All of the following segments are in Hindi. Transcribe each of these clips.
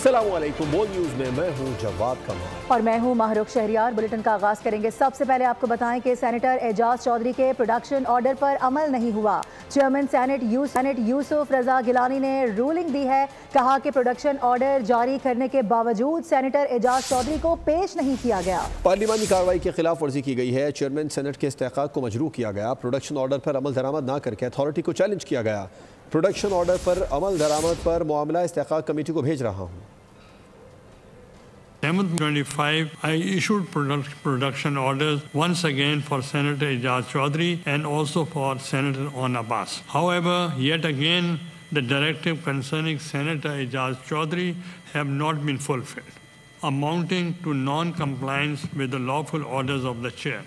अस्सलामुअलैकुम। बोल न्यूज़ में मैं हूं जवाद कमाल और मैं हूं माहरुख शहरियार। बुलेटिन का आगाज करेंगे। सबसे पहले आपको बताएं कि सेनेटर एजाज चौधरी के प्रोडक्शन ऑर्डर पर अमल नहीं हुआ। चेयरमैन सेनेट यूसुफ रजा गिलानी ने रूलिंग दी है। कहा कि प्रोडक्शन ऑर्डर जारी करने के बावजूद सेनेटर एजाज चौधरी को पेश नहीं किया गया। पार्लिमानी कार्रवाई की खिलाफ वर्जी की गई है। चेयरमैन सेनेट के इस्तेहकाक को मजरूह किया गया। प्रोडक्शन ऑर्डर पर अमल दरामद न करके अथॉरिटी को चैलेंज किया गया। प्रोडक्शन ऑर्डर पर अमल दरामद पर मामला इस्तेहकाक कमेटी को भेज रहा हूँ। 7/25, I issued production orders once again for Senator Ejaz Chaudhry and also for Senator On Abbas. However, yet again, the directive concerning Senator Ejaz Chaudhry have not been fulfilled, amounting to non-compliance with the lawful orders of the chair.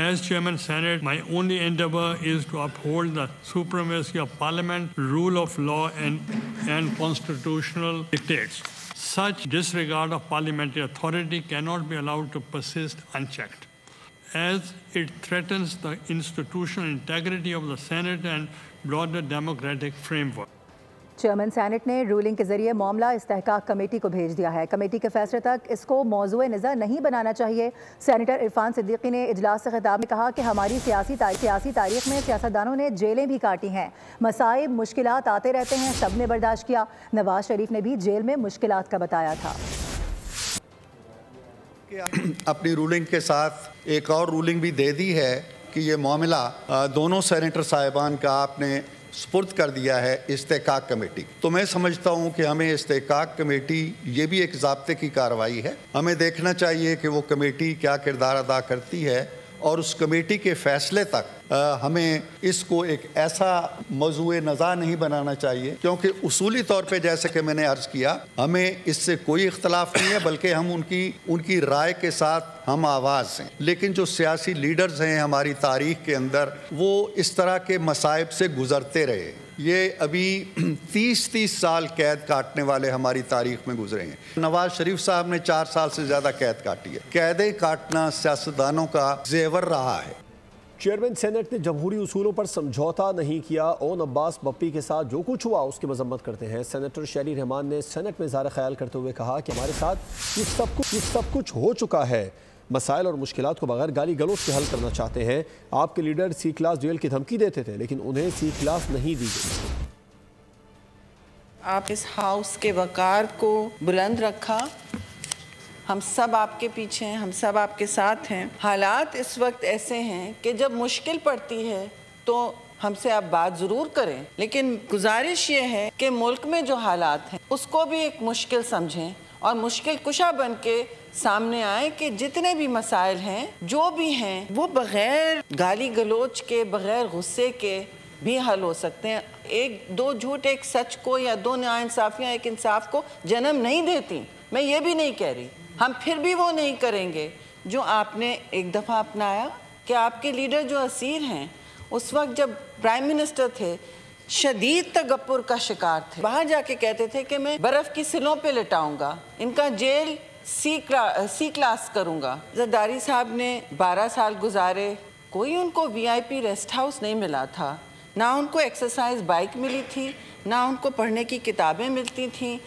As Chairman Senate, my only endeavor is to uphold the supremacy of Parliament, rule of law and constitutional dictates. Such disregard of parliamentary authority cannot be allowed to persist unchecked, as it threatens the institutional integrity of the Senate and broader democratic framework. Chairman senate ने रूलिंग के जरिए मामला इस्तेहकाक कमेटी को भेज दिया है। कमेटी के फैसले तक इसको मौजूए नज़र नहीं बनाना चाहिए। सेनेटर इरफान सिद्दीकी ने इजलास से खिताब में कहा कि हमारी सियासी तारीख में सियासतदानों ने जेलें भी काटी हैं। मसाइब मुश्किलात आते रहते हैं, सब ने बर्दाश्त किया। नवाज शरीफ ने भी जेल में मुश्किलात का बताया था। अपनी रूलिंग के साथ एक और रूलिंग भी दे दी है कि ये मामला दोनों सेनेटर साहिबान का आपने सुपुर्द कर दिया है इस्तेहकाक कमेटी। तो मैं समझता हूँ कि हमें इस्तेहकाक कमेटी ये भी एक ज़ाब्ते की कार्रवाई है। हमें देखना चाहिए कि वो कमेटी क्या किरदार अदा करती है और उस कमेटी के फैसले तक हमें इसको एक ऐसा मौजूए नज़ा नहीं बनाना चाहिए, क्योंकि उसूली तौर पे जैसे कि मैंने अर्ज़ किया, हमें इससे कोई इख्तलाफ नहीं है, बल्कि हम उनकी राय के साथ हम आवाज़ हैं। लेकिन जो सियासी लीडर्स हैं हमारी तारीख़ के अंदर, वो इस तरह के मसाइब से गुज़रते रहे। ये अभी 30 साल कैद काटने वाले हमारी तारीख में गुजरे हैं। नवाज शरीफ साहब ने 4 साल से ज़्यादा कैद काटी है। कैदें काटना सियासतदानों का जेवर रहा है। चेयरमैन सेनेट ने जमहूरी उसूलों पर समझौता नहीं किया। ओन अब्बास बप्पी के साथ जो कुछ हुआ उसकी मजम्मत करते हैं। सेनेटर शेरी रहमान ने सेनेट में इज़हार ख्याल करते हुए कहा कि हमारे साथ ये सब कुछ हो चुका है। मसाइल और मुश्किलात को बगैर गाली गलौज के हल करना चाहते हैं। आपके लीडर सी क्लास जेल की धमकी देते थे, लेकिन उन्हें सी क्लास नहीं दी गई। आप इस हाउस के वकार को बुलंद रखा। हम सब आपके पीछे हैं, हम सब आपके साथ हैं। हालात इस वक्त ऐसे हैं कि जब मुश्किल पड़ती है तो हमसे आप बात ज़रूर करें, लेकिन गुजारिश ये है कि मुल्क में जो हालात हैं उसको भी एक मुश्किल समझें और मुश्किल कुशा बन के सामने आए कि जितने भी मसाइल हैं, जो भी हैं, वो बग़ैर गाली गलोच के, बग़ैर गुस्से के भी हल हो सकते हैं। एक दो झूठ एक सच को या दो नाइंसाफ़ियाँ एक इंसाफ को जन्म नहीं देती। मैं ये भी नहीं कह रही, हम फिर भी वो नहीं करेंगे जो आपने एक दफ़ा अपनाया कि आपके लीडर जो असीर हैं, उस वक्त जब प्राइम मिनिस्टर थे, शदीद तगप्पुर का शिकार थे। बाहर जाके कहते थे कि मैं बर्फ़ की सिलों पे लिटाऊंगा, इनका जेल सी क्लास करूंगा। जरदारी साहब ने 12 साल गुजारे, कोई उनको VIP रेस्ट हाउस नहीं मिला था, ना उनको एक्सरसाइज बाइक मिली थी, ना उनको पढ़ने की किताबें मिलती थीं।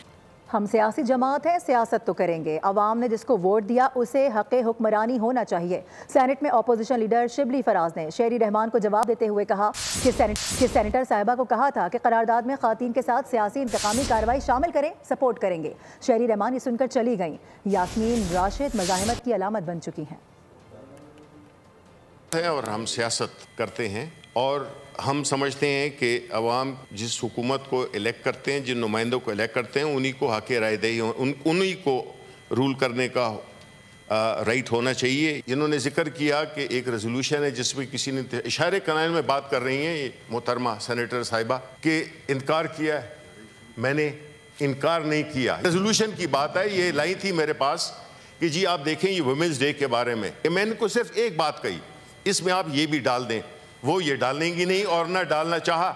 हम सियासी जमात हैं, सियासत तो करेंगे। अवाम ने जिसको वोट दिया उसे हक़ हुक्मरानी होना चाहिए। सेनेट में अपोजिशन लीडर शिबली फराज ने शेरी रहमान को जवाब देते हुए कहा कि सेनेटर साहिबा को कहा था कि करारदाद में ख़वातीन के साथ सियासी इंतकामी कार्रवाई शामिल करें, सपोर्ट करेंगे। शेरी रहमान ये सुनकर चली गईं। यास्मीन राशिद मज़ाहमत की अलामत बन चुकी हैं। और हम सियासत करते हैं और हम समझते हैं कि अवाम जिस हुकूमत को इलेक्ट करते हैं, जिन नुमाइंदों को इलेक्ट करते हैं, उन्हीं को हक़ राय दही, उन्हीं को रूल करने का राइट होना चाहिए। इन्होंने जिक्र किया कि एक रेजोल्यूशन है जिसमें किसी ने इशारे कनाल में बात कर रही हैं ये मोहतरमा सेनेटर साहिबा कि इनकार किया है। मैंने इनकार नहीं किया। रेजोल्यूशन की बात है, ये लाई थी मेरे पास कि जी आप देखें ये वुमेंस डे के बारे में, मैंने इनको सिर्फ एक बात कही, इसमें आप ये भी डाल दें। वो ये डालेंगी नहीं और ना डालना चाहा,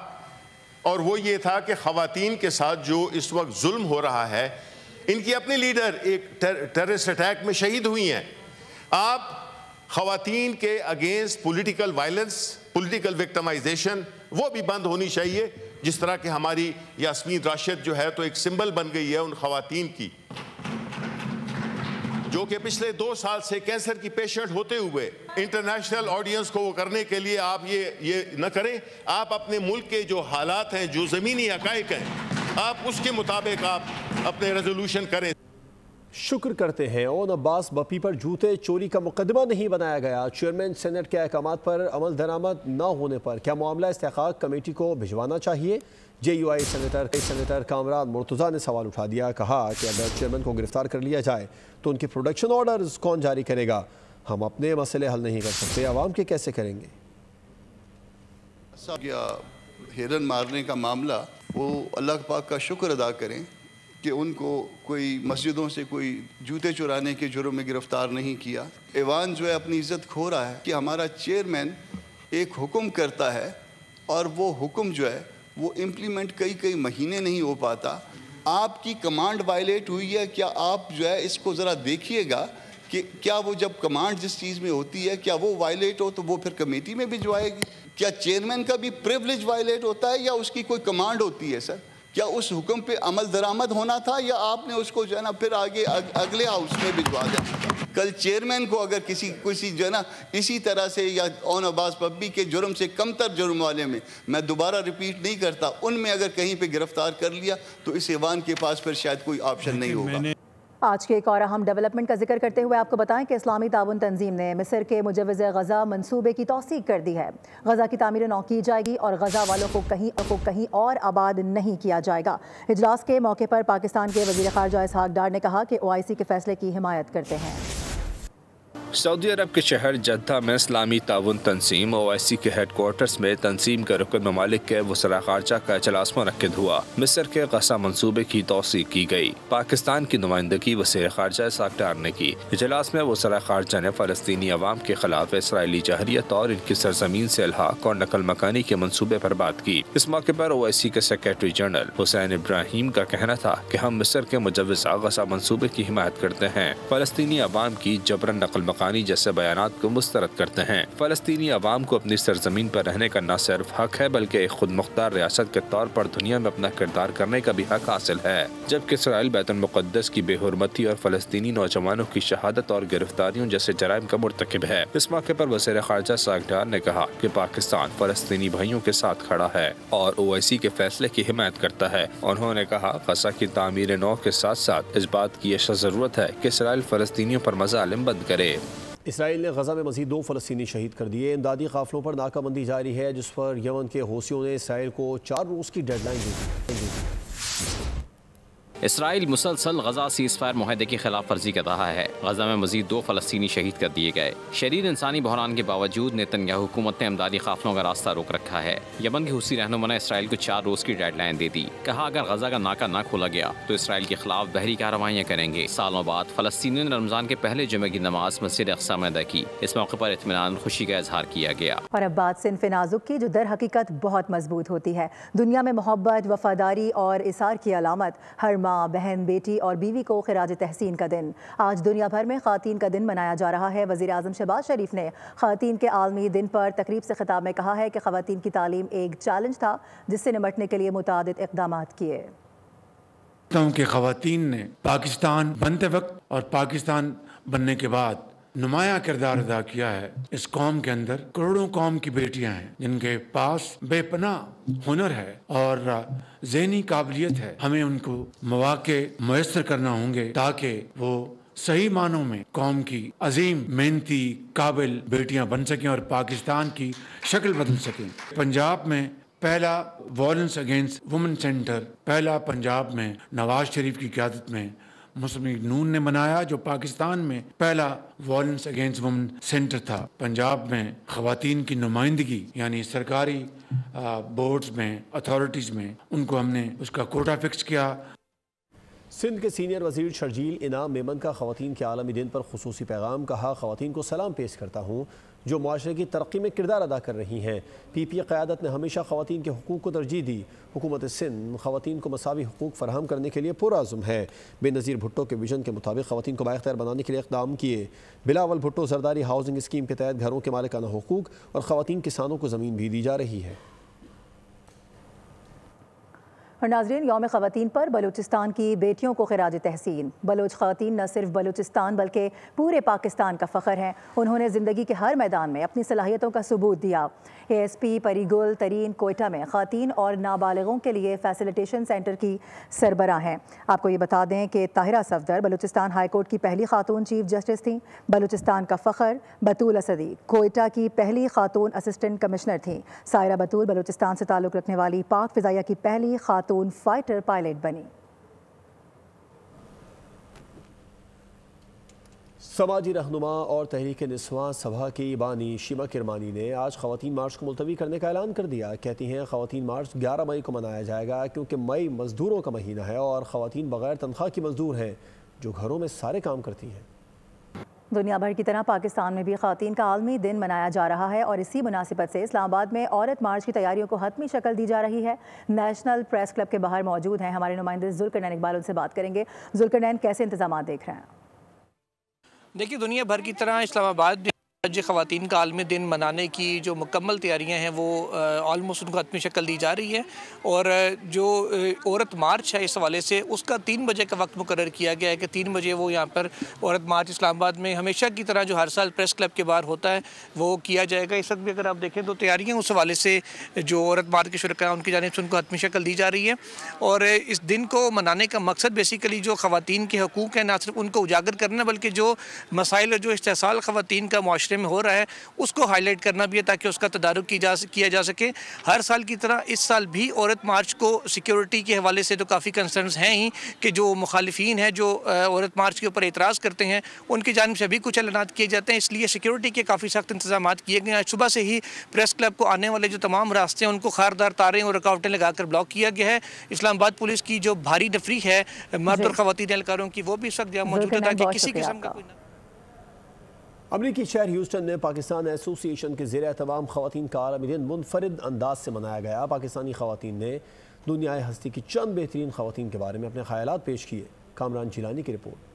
और वो ये था कि ख़वातीन के साथ जो इस वक्त जुल्म हो रहा है, इनकी अपनी लीडर एक टेररिस्ट अटैक में शहीद हुई हैं। आप ख़वातीन के against political violence, political victimisation, वो भी बंद होनी चाहिए। जिस तरह के हमारी यास्मीन राशिद जो है तो एक सिंबल बन गई है उन खवातीन की जो कि पिछले 2 साल से कैंसर की पेशेंट होते हुए इंटरनेशनल ऑडियंस को वो करने के लिए आप ये न करें। आप अपने मुल्क के जो हालात हैं, जो ज़मीनी हक़ाइक़ हैं, आप उसके मुताबिक आप अपने रेजोल्यूशन करें। शुक्र करते हैं ओन अब्बास बप्पी पर जूते चोरी का मुकदमा नहीं बनाया गया। चेयरमैन सेनेट के अहकामात पर अमल दरामद न होने पर क्या मामला इस्तेहक़ाक़ कमेटी को भिजवाना चाहिए? JUI सेनेटर कामरान मुर्तज़ा ने सवाल उठा दिया। कहा कि अगर चेयरमैन को गिरफ्तार कर लिया जाए तो उनके प्रोडक्शन ऑर्डर्स कौन जारी करेगा? हम अपने मसले हल नहीं कर सकते, आवाम के कैसे करेंगे? हिरन मारने का मामला, वो अल्लाह पाक का शुक्र अदा करें कि उनको कोई मस्जिदों से कोई जूते चुराने के जुर्म में गिरफ़्तार नहीं किया। ऐवान जो है अपनी इज़्ज़त खो रहा है कि हमारा चेयरमैन एक हुक्म करता है और वो हुक्म जो है वो इम्प्लीमेंट कई महीने नहीं हो पाता। आपकी कमांड वायलेट हुई है, क्या आप जो है इसको ज़रा देखिएगा कि क्या वो जब कमांड जिस चीज़ में होती है क्या वो वायलेट हो तो वो फिर कमेटी में भिजवाएगी? क्या चेयरमैन का भी प्रिविलेज वायलेट होता है या उसकी कोई कमांड होती है? सर, क्या उस हुक्म पे अमल दरामद होना था या आपने उसको जो है ना फिर आगे अगले हाउस में भिजवा दिया? कल चेयरमैन को अगर किसी जो है ना इसी तरह से या ओन अब्बास बप्पी के जुर्म से कमतर जुर्म वाले में, मैं दोबारा रिपीट नहीं करता, उनमें अगर कहीं पे गिरफ्तार कर लिया तो इस ऐवान के पास फिर शायद कोई ऑप्शन नहीं होगा। आज के एक और अहम डेवलपमेंट का जिक्र करते हुए आपको बताएं कि इस्लामी ताउन तंजीम ने मिस्र के मुजव्वज़ गज़ा मंसूबे की तौसीक कर दी है। गज़ा की तामीर नौ की जाएगी और गज़ा वालों को कहीं और आबाद नहीं किया जाएगा। इजलास के मौके पर पाकिस्तान के वज़ीर ख़ारजा इसहाक़ डार ने कहा कि OIC के फैसले की हिमायत करते हैं। सऊदी अरब के शहर जद्दा में इस्लामी ताउन तंजीम OIC के हेडक्वार्टर्स में तंजीम के रुकन ममालिक के वज़ीर ख़ारजा का इजलास मुनक्किद हुआ। मिस्र के गज़ा मंसूबे की तौसीक की गई। पाकिस्तान की नुमाइंदगी वज़ीर ख़ारजा इसहाक़ डार ने की। इजलास में वज़ीर ख़ारजा ने फ़लस्तीनी अवाम के खिलाफ इसराइली जहरियत और इनकी सरजमीन से इल्हाक़ और नकल मकानी के मनसूबे पर बात की। इस मौके पर OIC के सेक्रेटरी जनरल हुसैन इब्राहिम का कहना था कि हम मिस्र के मुजव्वज़ गज़ा मंसूबे की हिमायत करते हैं। फ़लस्तीनी अवाम की जबरन नकल मकानी जैसे बयानात को मुस्तरद करते हैं। फ़लस्तीनी अवाम को अपनी सरजमीन पर रहने का न सिर्फ हक है बल्कि एक खुद मुख्तार रियासत के तौर पर दुनिया में अपना किरदार करने का भी हक हासिल है। जबकि इसराइल बैतुल मुक़द्दस की बेहुरमती और फ़लस्तीनी नौजवानों की शहादत और गिरफ्तारियों जैसे जराइम का मुर्तकिब है। इस मौके पर वज़ीर ख़ारजा इसहाक़ डार ने कहा कि पाकिस्तान फ़लस्तीनी भाइयों के साथ खड़ा है और OIC के फैसले की हिमायत करता है। उन्होंने कहा गज़ा की तामीर नौ के साथ साथ इस बात की ज़रूरत है कि इसराइल फ़लस्तीनियों पर मज़ालिम बंद करे। इसराइल ने गज़ा में मज़ीद 2 फ़लस्तीनी शहीद कर दिए। इमदादी काफ़िलों पर नाकाबंदी जारी है जिस पर यमन के हौसियों ने इसराइल को 4 रोज़ की डेडलाइन दी। इसराइल मुसलसल गजा सीज़फायर मुआहदे की खिलाफ वर्जी कर रहा है। गजा में मजीद 2 फ़लस्तीनी शहीद कर दिए गए। शदीद इंसानी बहरान के बावजूद नेतन्याहू हुकूमत ने इमदादी काफिलों का रास्ता रोक रखा है। यमन की हुसी रहनुमा ने इसराइल को 4 रोज़ की डेडलाइन दे दी। कहा अगर गजा का नाका ना खोला गया तो इसराइल के खिलाफ बहरी कार्रवाइयाँ करेंगे। सालों बाद फ़लस्तीनियों ने रमज़ान के पहले जुमे की नमाज मस्जिद अक़सा में अदा की। इस मौके पर इत्मीनान खुशी का इजहार किया गया। और अब बात सिन्फ़ नाज़ुक की जो दर हकीकत बहुत मजबूत होती है। दुनिया में मोहब्बत, वफादारी और इसार की अलामत। हर माँ, बहन, बेटी और बीवी को खिराज तहसीन का दिन। आज दुनिया भर में ख़ातीन का दिन मनाया जा रहा है। वज़ीर आज़म शहबाज शरीफ ने ख़ातीन के आलमी दिन पर तकरीब से खिताब में कहा है कि ख़वातीन की तालीम एक चैलेंज था जिससे निपटने के लिए मुतादिद इक़दामात किए। कि ख़वातीन ने पाकिस्तान बनते वक्त और पाकिस्तान बनने के बाद नुमाया किरदार अदा किया है। इस कौम के अंदर करोड़ों कौम की बेटियां हैं जिनके पास बेपनाह हुनर है और ज़हनी काबिलियत है। हमें उनको मौके मुयस्सर करना होंगे ताकि वो सही मानों में कौम की अजीम, मेहनती, काबिल बेटियां बन सकें और पाकिस्तान की शक्ल बदल सकें। पंजाब में पहला वायलेंस अगेंस्ट वुमेन सेंटर पहला पंजाब में नवाज शरीफ की क़यादत में मुस्लिम लीग नून ने बनाया, जो पाकिस्तान में पहला वायलेंस अगेंस्ट वुमेन सेंटर था। पंजाब में ख़वातीन की नुमाइंदगी यानी सरकारी बोर्ड्स में, अथॉरिटीज़ में, उनको हमने उसका कोटा फिक्स किया। सिंध के सीनियर वज़ीर शर्जील इनाम मेमन का ख़वातीन के आलमी दिन पर खुसूसी पैगाम। कहा ख़वातीन को सलाम पेश करता हूँ जो मुआशरे की तरक्की में किरदार अदा कर रही हैं। PPA क़यादत ने हमेशा ख़वातीन के हुकूक़ को तरजीह दी। हुकूमत सिंध ख़वातीन को मसावी हुकूक़ फ़राहम करने के लिए पुरअज़्म है। बेनज़ीर भुट्टो के विजन के मुताबिक ख़वातीन को बाइख्तियार बनाने के लिए इक़दाम किए। बिलावल भुट्टो ज़रदारी हाउसिंग स्कीम के तहत घरों के मालिकाना हुकूक़ और ख़वातीन किसानों को ज़मीन भी दी जा रही है। और नाज़रीन, यौम ख़वातीन पर बलूचिस्तान की बेटियों को खिराज तहसीन। बलोच ख़वातीन न सिर्फ बलूचिस्तान बल्कि पूरे पाकिस्तान का फ़ख्र हैं। उन्होंने ज़िंदगी के हर मैदान में अपनी सलाहियतों का सबूत दिया। ASP परिगुल तरीन कोयटा में ख़वातीन और नाबालिगों के लिए फैसिलिटेशन सेंटर की सरबराह हैं। आपको ये बता दें कि ताहिरा सफदर बलूचिस्तान हाई कोर्ट की पहली खातून चीफ जस्टिस थीं। बलूचिस्तान का फ़ख्र बतूल असदी कोयटा की पहली खातून असिस्टेंट कमिश्नर थीं। सायरा बतूल बलूचिस्तान से ताल्लुक़ रखने वाली पाक फ़िज़ाइया की पहली खातून फाइटर पायलट बनी। समाजी रहनुमा और तहरीक निस्वां सभा की बानी शीमा किरमानी ने आज ख़वातीन मार्च को मुलतवी करने का ऐलान कर दिया। कहती हैं ख़वातीन मार्च 11 मई को मनाया जाएगा क्योंकि मई मज़दूरों का महीना है और ख़वातीन बग़ैर तनख्वाह की मज़दूर हैं जो घरों में सारे काम करती हैं। दुनिया भर की तरह पाकिस्तान में भी ख़वातीन का आलमी दिन मनाया जा रहा है और इसी मुनासिबत से इस्लामाबाद में औरत मार्च की तैयारियों को हतमी शक्ल दी जा रही है। नेशनल प्रेस क्लब के बाहर मौजूद हैं हमारे नुमाइंदे जुल्करनैन इकबाल, उनसे बात करेंगे। जुल्करनैन, कैसे इंतजाम देख रहे हैं? देखिए, दुनिया भर की तरह इस्लामाबाद में आज ख़वातीन का आलमी दिन मनाने की जो मुकम्मल तैयारियां हैं वो ऑलमोस्ट उनको हतमी शक्ल दी जा रही है और जो औरत मार्च है इस हवाले से उसका 3 बजे का वक्त मुकर्रर किया गया है कि 3 बजे वो यहाँ पर औरत मार्च इस्लामाबाद में हमेशा की तरह जो हर साल प्रेस क्लब के बाहर होता है वो किया जाएगा। इस वक्त भी अगर आप देखें तो तैयारियाँ उस हवाले से जो औरत मार्च के शुरका उनकी जानिब से उनको हतमी शक्ल दी जा रही है और इस दिन को मनाने का मकसद बेसिकली जो ख़वातीन के हकूक़ हैं ना सिर्फ उनको उजागर करना बल्कि जो मसाइल जो इस्तेसाल ख़वातीन का मुआशरे में हो रहा है उसको हाईलाइट करना भी है ताकि उसका तदारुक किया जा सके। हर साल की तरह इस साल भी औरत मार्च को सिक्योरिटी के हवाले से तो काफ़ी कंसर्न्स हैं ही कि जो मुखालिफिन हैं जो औरत मार्च के ऊपर एतराज़ करते हैं उनकी जानिब से भी कुछ ऐलानात किए जाते हैं, इसलिए सिक्योरिटी के काफ़ी सख्त इंतजाम किए गए हैं। आज सुबह से ही प्रेस क्लब को आने वाले जो तमाम रास्ते हैं उनको खारदार तारें और रुकावटें लगाकर ब्लॉक किया गया है। इस्लामाबाद पुलिस की जो भारी नफरी है मर्द और ख़वातीन एहलकारों की वो भी इस वक्त यहाँ मौजूद है ताकि किसी किस्म का कोई अमरीकी शहर ह्यूस्टन में पाकिस्तान एसोसिएशन के ज़ेर एहतमाम ख़वातीन का आलमी दिन मुनफरिद अंदाज से मनाया गया। पाकिस्तानी ख़वातीन ने दुनियाए हस्ती की चंद बेहतरीन ख़वातीन के बारे में अपने ख़यालात पेश किए। कामरान जिलानी की रिपोर्ट।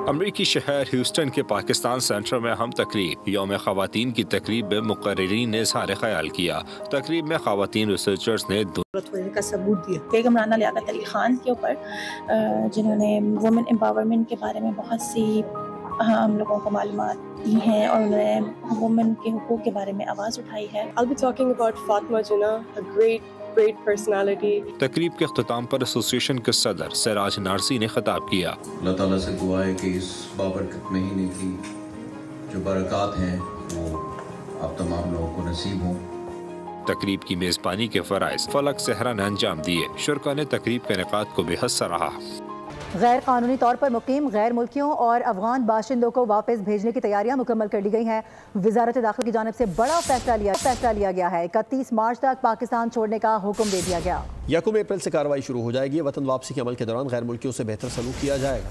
अमरीकी शहर ह्यूस्टन के पाकिस्तान सेंटर में हम तकरीब यौम ख़वातीन की तकरीब में मुक़र्रिरीन ने इज़हार ख्याल किया। तकरीब में ख़वातीन रिसर्चर्स ने का सबूत दिया बेगम राना लियाकत अली खान के ऊपर, जिन्होंने वुमेन एम्पावरमेंट के बारे में बहुत सी हम लोगों को मालूमात दी हैं और उन्होंने वुमेन के हुकूक के बारे में आवाज़ उठाई है। I'll be talking about Fatma Jinnah, a great personality. तकरीब के अख्ताम पर एसोसिएशन के सदर सिराज नारसी ने खिताब किया। अल्लाह ताला से दुआ है कि इस बाबरकत महीने की जो बरक़ात हैं वो आप तमाम लोगों को नसीब हों। तकरीब की मेज़बानी के फ़राइज़ फलक सहरा ने अंजाम दिए। शुरका ने तकरीब के इनेकाद को बेहद सराहा। गैर कानूनी तौर पर मुकीम गैर मुल्कियों और अफगान बाशिंदों को वापस भेजने की तैयारियां मुकम्मल कर ली गई हैं। वजारत दाखिला की जानिब से बड़ा फैसला लिया गया है। 31 मार्च तक पाकिस्तान छोड़ने का हुक्म दे दिया गया। 1 अप्रैल से कार्रवाई शुरू हो जाएगी। वतन वापसी के अमल के दौरान गैर मुल्कियों से बेहतर सलूक किया जाएगा।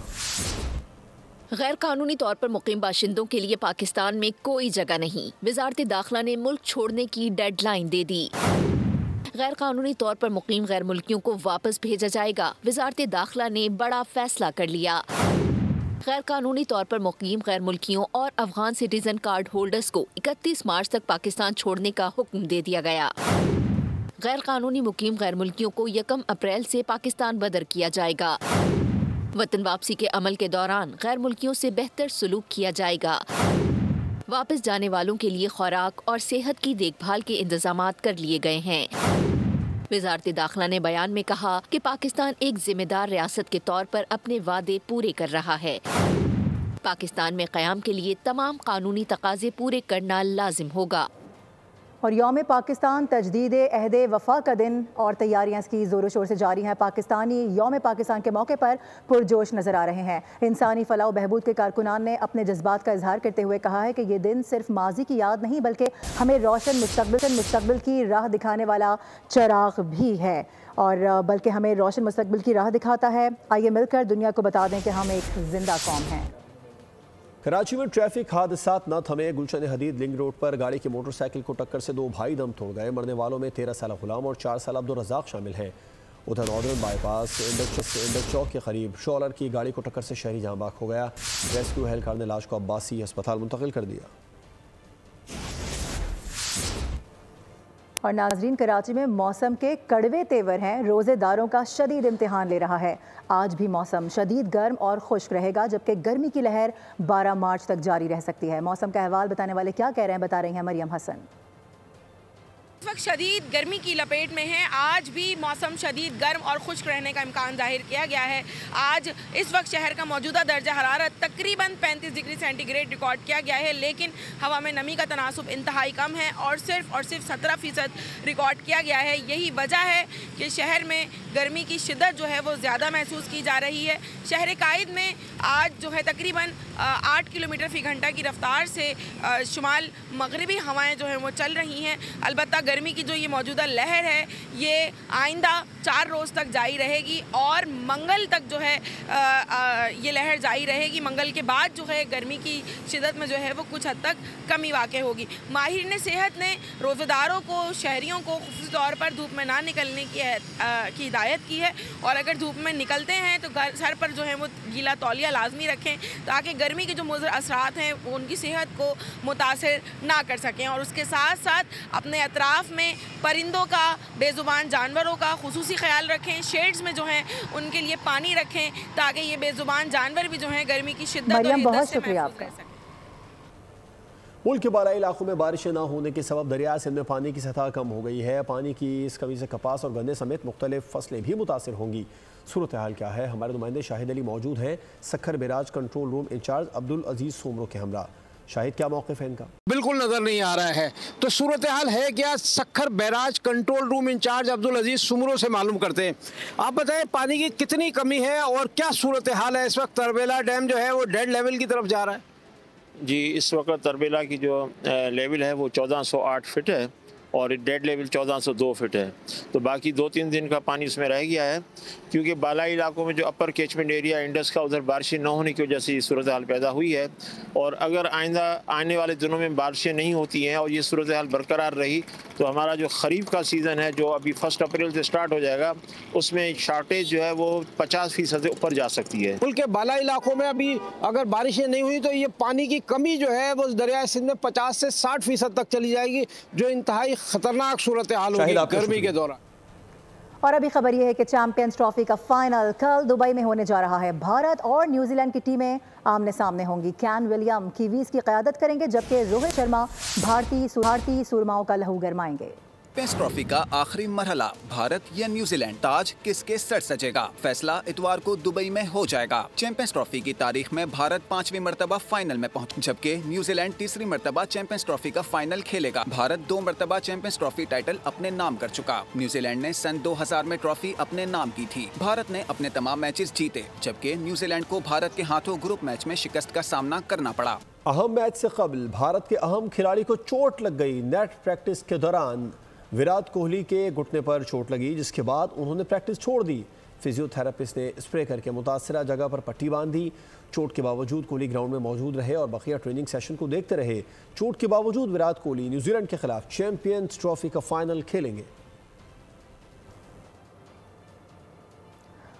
गैर कानूनी तौर पर मुकीम बाशिंदों के लिए पाकिस्तान में कोई जगह नहीं। वजारत दाखिला ने मुल्क छोड़ने की डेडलाइन दे दी। गैर कानूनी तौर पर मुकीम गैर मुल्कियों को वापस भेजा जाएगा। वजारत दाखिला ने बड़ा फैसला कर लिया। गैर कानूनी तौर पर मुकीम गैर मुल्कियों और अफगान सिटीजन कार्ड होल्डर्स को 31 मार्च तक पाकिस्तान छोड़ने का हुक्म दे दिया गया। गैर कानूनी मुकीम गैर मुल्कियों को 1 अप्रैल से पाकिस्तान बदर किया जाएगा। वतन वापसी के अमल के दौरान गैर मुल्कियों से बेहतर सलूक किया जाएगा। वापस जाने वालों के लिए खुराक और सेहत की देखभाल के इंतजामात कर लिए गए हैं। वजारत दाखिला ने बयान में कहा कि पाकिस्तान एक जिम्मेदार रियासत के तौर पर अपने वादे पूरे कर रहा है। पाकिस्तान में क़याम के लिए तमाम कानूनी तकाज़े पूरे करना लाजिम होगा। और यौम पाकिस्तान तजदीद अहद वफा का दिन और तैयारियां इसकी ज़ोरों शोर से जारी हैं। पाकिस्तानी यौम पाकिस्तान के मौके पर पुरजोश नजर आ रहे हैं। इंसानी फलाह व बहबूद के कारकुनान ने अपने जज्बात का इजहार करते हुए कहा है कि ये दिन सिर्फ माजी की याद नहीं बल्कि हमें रोशन मुस्तकबिल की राह दिखाने वाला चिराग भी है और बल्कि हमें रोशन मुस्तकबिल की राह दिखाता है। आइए मिलकर दुनिया को बता दें कि हम एक जिंदा कौम हैं। कराची में ट्रैफिक हादसात न थमे। गुलशन हदीद लिंक रोड पर गाड़ी की मोटरसाइकिल को टक्कर से 2 भाई दम तोड़ गए। मरने वालों में 13 साल गुलाम और 4 साल अब्दुल रज़ाक शामिल हैं। उधर नॉर्दर्न बाईपास इंडक चौक के करीब शॉलर की गाड़ी को टक्कर से शहरी जहां बाग हो गया। रेस्क्यू एहलकार ने लाश को अब्बासी अस्पताल मुंतकिल कर दिया। और नाजरीन, कराची में मौसम के कड़वे तेवर हैं। रोज़ेदारों का शदीद इम्तिहान ले रहा है। आज भी मौसम शदीद गर्म और खुश्क रहेगा, जबकि गर्मी की लहर 12 मार्च तक जारी रह सकती है। मौसम का अहवाल बताने वाले क्या कह रहे हैं, बता रही हैं मरियम हसन। इस वक्त शदीद गर्मी की लपेट में है। आज भी मौसम शदीद गर्म और खुश्क रहने का इम्कान जाहिर किया गया है। आज इस वक्त शहर का मौजूदा दर्जा हरारत तकरीबन 35 डिग्री सेंटीग्रेड रिकॉर्ड किया गया है, लेकिन हवा में नमी का तनासुब इंतहाई कम है और सिर्फ 17% रिकॉर्ड किया गया है। यही वजह है कि शहर में गर्मी की शिद्दत जो है वो ज़्यादा महसूस की जा रही है। शहर कायद में आज जो है तकरीबन 8 किलोमीटर फ़ी घंटा की रफ्तार से शुमाल मगरबी हवाएँ जो हैं वो चल रही हैं। अलबत्ता गर्मी की जो ये मौजूदा लहर है ये आइंदा 4 रोज़ तक जारी रहेगी और मंगल तक जो है ये लहर जारी रहेगी। मंगल के बाद जो है गर्मी की शिद्दत में जो है वो कुछ हद तक कमी वाक़ होगी। माहिरीन सेहत ने रोज़ेदारों को, शहरियों को ख़ुसूसी तौर पर धूप में ना निकलने की हिदायत की है और अगर धूप में निकलते हैं तो सर पर जो है वो गीला तौलिया लाजमी रखें ताकि गर्मी के जो मुज़र असरात हैं वो उनकी सेहत को मुतासिर ना कर सकें। और उसके साथ साथ अपने अतराफ़ में परिंदों का, बेज़ुबान जानवरों का ख़ुसूसी ख्याल रखें। शेड्स में जो है उनके लिए पानी रखें ताकि ये बेज़ुबान जानवर भी जो है गर्मी की शिद्दत और हिद्दत से महफूज रह सकें। मुल्क के बालाई इलाकों में बारिशें न होने के सबब दरिया सिंध में पानी की सतह कम हो गई है। पानी की इस कमी से कपास और गन्ने समेत मुख्तलिफ फसलें भी मुतासिर होंगी। सूरत हाल क्या है, हमारे नुमाइंदे शाहिद अली मौजूद हैं Sukkur barrage control room incharge Abdul Aziz Soomro के हमरा। शाहिद, क्या मौक़िफ़ है इनका? बिल्कुल नज़र नहीं आ रहा है, तो सूरत हाल है क्या, Sukkur barrage control room incharge Abdul Aziz Soomro से मालूम करते हैं। आप बताएं पानी की कितनी कमी है और क्या सूरत हाल है? इस वक्त तरबेला डैम जो है वो डेड लेवल की तरफ जा रहा है। जी, इस वक्त तरबेला की जो लेवल है वो 1408 फिट है और डेड लेवल 1402 फिट है। तो बाकी 2-3 दिन का पानी उसमें रह गया है क्योंकि बालाई इलाकों में जो अपर कैचमेंट एरिया इंडस का उधर बारिशें न होने की वजह से ये सूरत हाल पैदा हुई है। और अगर आइंदा आने वाले दिनों में बारिशें नहीं होती हैं और ये सूरत हाल बरकरार रही तो हमारा जो खरीफ का सीज़न है जो अभी 1 अप्रैल से स्टार्ट हो जाएगा उसमें शार्टेज जो है वो 50% से ऊपर जा सकती है। मुल्क के बालाई इलाकों में अभी अगर बारिशें नहीं हुई तो ये पानी की कमी जो है वो दरिया सिंध में 50 से 60% तक चली जाएगी, जो इंतहाई खतरनाक सूरत हाल होगी गर्मी के दौरान। और अभी खबर यह है कि चैंपियंस ट्रॉफी का फाइनल कल दुबई में होने जा रहा है। भारत और न्यूजीलैंड की टीमें आमने सामने होंगी। कैन विलियम कीवीज की क़यादत करेंगे जबकि रोहित शर्मा भारतीय सुरमाओं का लहू गरमाएंगे। चैंपियंस ट्रॉफी का आखिरी मरहला, भारत या न्यूजीलैंड, ताज किसके सर सजेगा, फैसला इतवार को दुबई में हो जाएगा। चैंपियंस ट्रॉफी की तारीख में भारत 5वीं मरतबा फाइनल में पहुंचा, जबकि न्यूजीलैंड तीसरी मरतबा चैंपियंस ट्रॉफी का फाइनल खेलेगा। भारत 2 मरतबा चैंपियंस ट्रॉफी टाइटल अपने नाम कर चुका। न्यूजीलैंड ने सन 2000 में ट्रॉफी अपने नाम की थी। भारत ने अपने तमाम मैचेस जीते, जबकि न्यूजीलैंड को भारत के हाथों ग्रुप मैच में शिकस्त का सामना करना पड़ा। अहम मैच से कबल भारत के अहम खिलाड़ी को चोट लग गई। नेट प्रैक्टिस के दौरान विराट कोहली के घुटने पर चोट लगी, जिसके बाद उन्होंने प्रैक्टिस छोड़ दी। फिजियोथेरेपिस्ट ने स्प्रे करके मुतासरा जगह पर पट्टी बांध दी। चोट के बावजूद कोहली ग्राउंड में मौजूद रहे और बकिया ट्रेनिंग सेशन को देखते रहे। चोट के बावजूद विराट कोहली न्यूजीलैंड के खिलाफ चैंपियंस ट्रॉफी का फाइनल खेलेंगे।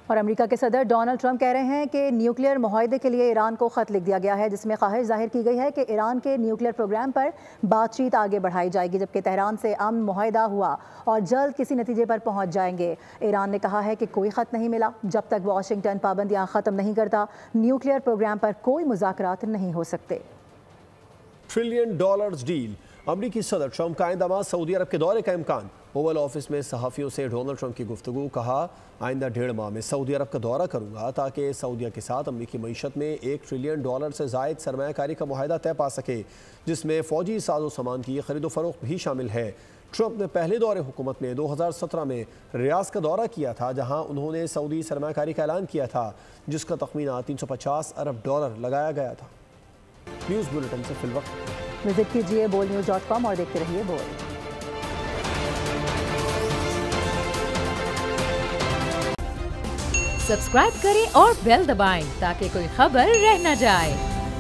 और अमेरिका के सदर डोनाल्ड ट्रंप कह रहे हैं कि न्यूक्लियर मुआहदे के लिए ईरान को ख़त लिख दिया गया है, जिसमें ख्वाहिश जाहिर की गई है कि ईरान के न्यूक्लियर प्रोग्राम पर बातचीत आगे बढ़ाई जाएगी, जबकि तेहरान से अमन मुआहदा हुआ और जल्द किसी नतीजे पर पहुंच जाएंगे। ईरान ने कहा है कि कोई ख़त नहीं मिला जब तक वाशिंगटन पाबंदियां ख़त्म नहीं करता। न्यूक्लियर प्रोग्राम पर कोई मुज़ाकरात नहीं हो सकते। $1 ट्रिलियन डील, अमरीकी सदर ट्रंप का आइंदा सऊदी अरब के दौरे का इम्कान। ओवल ऑफिस में सहाफ़ियों से डोनाल्ड ट्रंप की गुफ्तगू, कहा आइंदा 1.5 माह में सऊदी अरब का दौरा करूंगा ताकि सऊदीया के साथ अमरीकी मईशत में $1 ट्रिलियन से ज़ायद सरमायाकारी का मुआहदा तय पा सके, जिसमें फ़ौजी साजो सामान की खरीदो फरोख्त भी शामिल है। ट्रंप ने पहले दौरे हुकूमत में 2017 में रियाज का दौरा किया था, जहां उन्होंने सऊदी सरमायाकारी का ऐलान किया था, जिसका तखमीना $350 अरब लगाया गया था। न्यूज़ बुलेटिन से फिलवक्त विजिट कीजिए bolnews.com और देखते रहिए बोल। सब्सक्राइब करें और बेल दबाएं ताकि कोई खबर रह न जाए।